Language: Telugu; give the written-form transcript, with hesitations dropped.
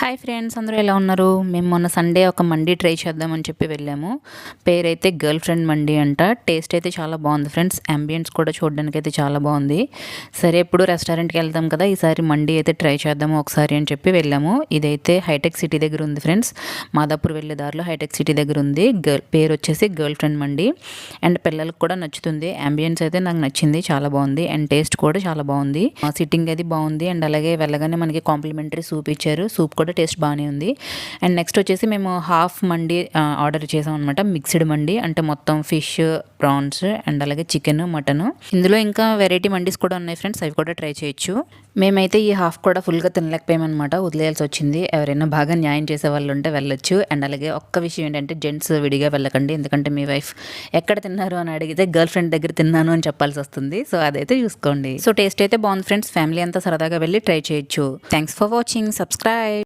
హాయ్ ఫ్రెండ్స్, అందరూ ఎలా ఉన్నారు? మేము మొన్న సండే ఒక మండీ ట్రై చేద్దామని చెప్పి వెళ్ళాము. పేరైతే గర్ల్ ఫ్రెండ్ మండీ అంట. టేస్ట్ అయితే చాలా బాగుంది ఫ్రెండ్స్. అంబియన్స్ కూడా చూడడానికి అయితే చాలా బాగుంది. సరే, ఎప్పుడు రెస్టారెంట్కి వెళ్తాం కదా, ఈసారి మండీ అయితే ట్రై చేద్దాము ఒకసారి అని చెప్పి వెళ్ళాము. ఇదైతే హైటెక్ సిటీ దగ్గర ఉంది ఫ్రెండ్స్. మాదాపూర్ వెళ్ళే దారిలో హైటెక్ సిటీ దగ్గర ఉంది. పేరు వచ్చేసి గర్ల్ ఫ్రెండ్ మండీ. అండ్ పిల్లలకు కూడా నచ్చుతుంది. అంబియన్స్ అయితే నాకు నచ్చింది, చాలా బాగుంది. అండ్ టేస్ట్ కూడా చాలా బాగుంది. సిట్టింగ్ అది బాగుంది. అండ్ అలాగే వెళ్ళగానే మనకి కాంప్లిమెంటరీ సూప్ ఇచ్చారు. సూప్ కూడా టేస్ట్ బాగానే ఉంది. అండ్ నెక్స్ట్ వచ్చేసి మేము హాఫ్ మండీ ఆర్డర్ చేసాం అనమాట. మిక్స్డ్ మండీ అంటే మొత్తం ఫిష్, ప్రాన్స్ అండ్ అలాగే చికెన్, మటన్. ఇందులో ఇంకా వెరైటీ మండీస్ కూడా ఉన్నాయి ఫ్రెండ్స్, అవి కూడా ట్రై చేయొచ్చు. మేమైతే ఈ హాఫ్ కూడా ఫుల్గా తినలేకపోయామన్నమాట, వదిలేయాల్సి వచ్చింది. ఎవరైనా బాగా న్యాయం చేసే వాళ్ళు ఉంటే వెళ్ళొచ్చు. అండ్ అలాగే ఒక్క విషయం ఏంటంటే, జెంట్స్ విడిగా వెళ్ళకండి. ఎందుకంటే మీ వైఫ్ ఎక్కడ తిన్నారు అని అడిగితే గర్ల్ ఫ్రెండ్ దగ్గర తిన్నాను అని చెప్పాల్సి వస్తుంది. సో అదైతే చూసుకోండి. సో టేస్ట్ అయితే బాగుంది ఫ్రెండ్స్. ఫ్యామిలీ అంతా సరదాగా వెళ్ళి ట్రై చేయొచ్చు. Thanks for watching. సబ్స్క్రైబ్.